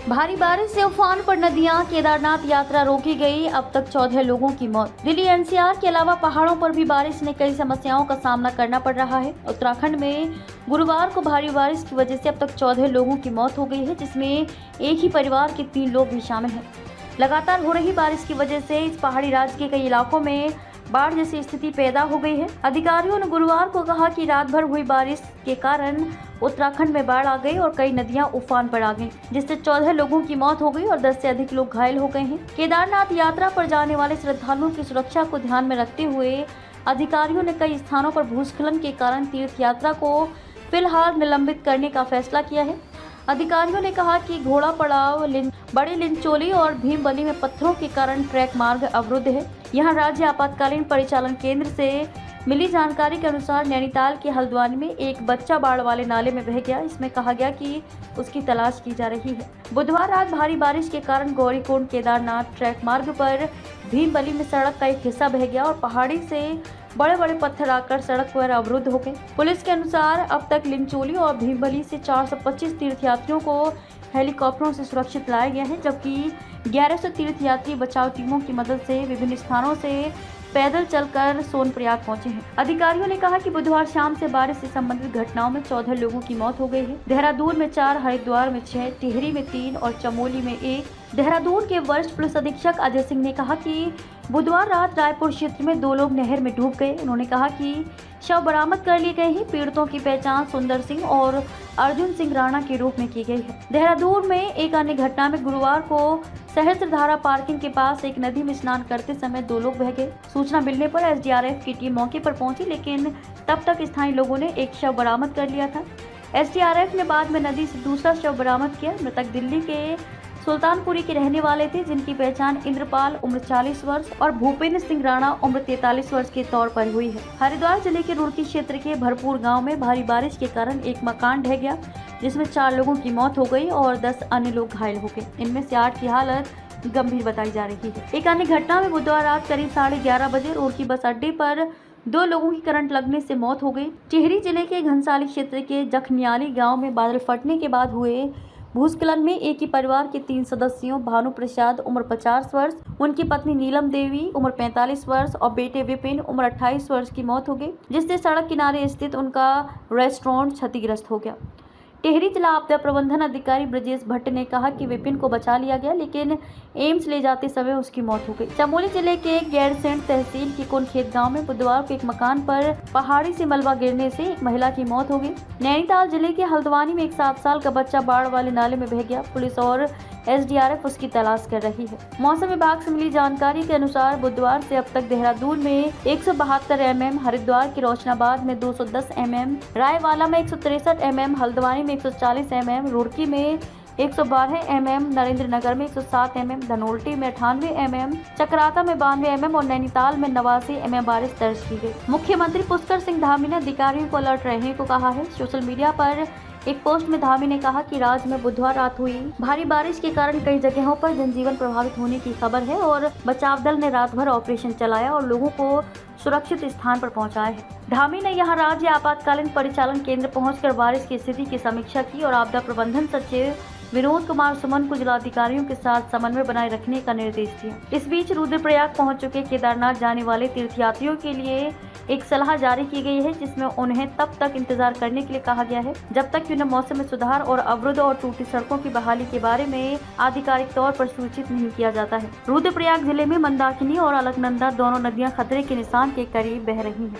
भारी बारिश से उफान पर नदियां, केदारनाथ यात्रा रोकी गई। अब तक 14 लोगों की मौत। दिल्ली एनसीआर के अलावा पहाड़ों पर भी बारिश ने कई समस्याओं का सामना करना पड़ रहा है। उत्तराखंड में गुरुवार को भारी बारिश की वजह से अब तक 14 लोगों की मौत हो गई है, जिसमें एक ही परिवार के 3 लोग भी शामिल हैं। लगातार हो रही बारिश की वजह से इस पहाड़ी राज्य के कई इलाकों में बाढ़ जैसी स्थिति पैदा हो गई है। अधिकारियों ने गुरुवार को कहा कि रात भर हुई बारिश के कारण उत्तराखंड में बाढ़ आ गई और कई नदियां उफान पर आ गईं, जिससे 14 लोगों की मौत हो गई और 10 से अधिक लोग घायल हो गए हैं। केदारनाथ यात्रा पर जाने वाले श्रद्धालुओं की सुरक्षा को ध्यान में रखते हुए अधिकारियों ने कई स्थानों पर भूस्खलन के कारण तीर्थ यात्रा को फिलहाल निलंबित करने का फैसला किया है। अधिकारियों ने कहा कि घोड़ा पड़ाव, बड़े लिंचोली और भीमबली में पत्थरों के कारण ट्रैक मार्ग अवरुद्ध है। यहां राज्य आपातकालीन परिचालन केंद्र से मिली जानकारी के अनुसार नैनीताल के हल्द्वानी में एक बच्चा बाढ़ वाले नाले में बह गया। इसमें कहा गया कि उसकी तलाश की जा रही है। बुधवार रात भारी बारिश के कारण गौरीकुंड केदारनाथ ट्रैक मार्ग पर भीमबली में सड़क का एक हिस्सा बह गया और पहाड़ी से बड़े बड़े पत्थर आकर सड़क पर अवरुद्ध हो गए। पुलिस के अनुसार अब तक लिंचोली और भीमबली से 425 तीर्थयात्रियों को हेलीकॉप्टरों से सुरक्षित लाया गया है, जबकि 1100 तीर्थयात्री बचाव टीमों की मदद से विभिन्न स्थानों से पैदल चलकर सोनप्रयाग पहुंचे हैं। अधिकारियों ने कहा कि बुधवार शाम से बारिश से संबंधित घटनाओं में 14 लोगों की मौत हो गई है। देहरादून में 4, हरिद्वार में 6, टिहरी में 3 और चमोली में 1। देहरादून के वरिष्ठ पुलिस अधीक्षक अजय सिंह ने कहा कि बुधवार रात रायपुर क्षेत्र में 2 लोग नहर में डूब गए। उन्होंने कहा कि शव बरामद कर लिए गए हैं। पीड़ितों की पहचान सुंदर सिंह और अर्जुन सिंह राणा के रूप में की गई है। देहरादून में एक अन्य घटना में गुरुवार को सहस्त्रधारा पार्किंग के पास एक नदी में स्नान करते समय 2 लोग बह गए। सूचना मिलने पर एसडीआरएफ की टीम मौके पर पहुंची, लेकिन तब तक स्थानीय लोगों ने एक शव बरामद कर लिया था। एसडीआरएफ ने बाद में नदी से दूसरा शव बरामद किया। मृतक दिल्ली के सुल्तानपुरी के रहने वाले थे, जिनकी पहचान इंद्रपाल उम्र 40 वर्ष और भूपेंद्र सिंह राणा उम्र 43 वर्ष के तौर पर हुई है। हरिद्वार जिले के रुड़की क्षेत्र के भरपूर गांव में भारी बारिश के कारण एक मकान ढह गया, जिसमें 4 लोगों की मौत हो गई और 10 अन्य लोग घायल हो गए। इनमें से 8 की हालत गंभीर बताई जा रही है। एक अन्य घटना में बुधवार रात करीब 11:30 बजे रुड़की बस अड्डे पर 2 लोगों की करंट लगने से मौत हो गई। टिहरी जिले के घनसाली क्षेत्र के जखनियाली गाँव में बादल फटने के बाद हुए भूस्खलन में एक ही परिवार के 3 सदस्यों भानु प्रसाद उम्र 50 वर्ष, उनकी पत्नी नीलम देवी उम्र 45 वर्ष और बेटे विपिन उम्र 28 वर्ष की मौत हो गई, जिससे सड़क किनारे स्थित उनका रेस्टोरेंट क्षतिग्रस्त हो गया। टिहरी जिला आपदा प्रबंधन अधिकारी ब्रजेश भट्ट ने कहा कि विपिन को बचा लिया गया, लेकिन एम्स ले जाते समय उसकी मौत हो गई। चमोली जिले के गैरसैंण तहसील के कुनखेत गांव में बुधवार को एक मकान पर पहाड़ी से मलबा गिरने से एक महिला की मौत हो गई। नैनीताल जिले के हल्द्वानी में एक 7 साल का बच्चा बाढ़ वाले नाले में बह गया। पुलिस और एसडीआरएफ उसकी तलाश कर रही है। मौसम विभाग से मिली जानकारी के अनुसार बुधवार से अब तक देहरादून में 172 mm, हरिद्वार के रोशनाबाद में 210 mm, रायवाला में 163 mm, हल्द्वानी में 140 mm, रुड़की में 112 mm, नरेंद्र नगर में 107 mm, धनोल्टी में 98 mm, चक्राता में 92 mm और नैनीताल में 89 mm बारिश दर्ज की गई। मुख्यमंत्री पुष्कर सिंह धामी ने अधिकारियों को अलर्ट रहने को कहा है। सोशल मीडिया पर एक पोस्ट में धामी ने कहा कि राज्य में बुधवार रात हुई भारी बारिश के कारण कई जगहों पर जनजीवन प्रभावित होने की खबर है और बचाव दल ने रात भर ऑपरेशन चलाया और लोगों को सुरक्षित स्थान पर पहुंचाया है। धामी ने यहां राज्य आपातकालीन परिचालन केंद्र पहुंचकर बारिश की स्थिति की समीक्षा की और आपदा प्रबंधन सचिव विनोद कुमार सुमन को जिलाधिकारियों के साथ समन्वय बनाए रखने का निर्देश दिया। इस बीच रुद्रप्रयाग पहुंच चुके केदारनाथ जाने वाले तीर्थयात्रियों के लिए एक सलाह जारी की गई है, जिसमें उन्हें तब तक इंतजार करने के लिए कहा गया है जब तक कि उन्हें मौसम में सुधार और अवरुद्ध और टूटी सड़कों की बहाली के बारे में आधिकारिक तौर पर सूचित नहीं किया जाता है। रुद्रप्रयाग जिले में मंदाकिनी और अलकनंदा दोनों नदियां खतरे के निशान के करीब बह रही हैं।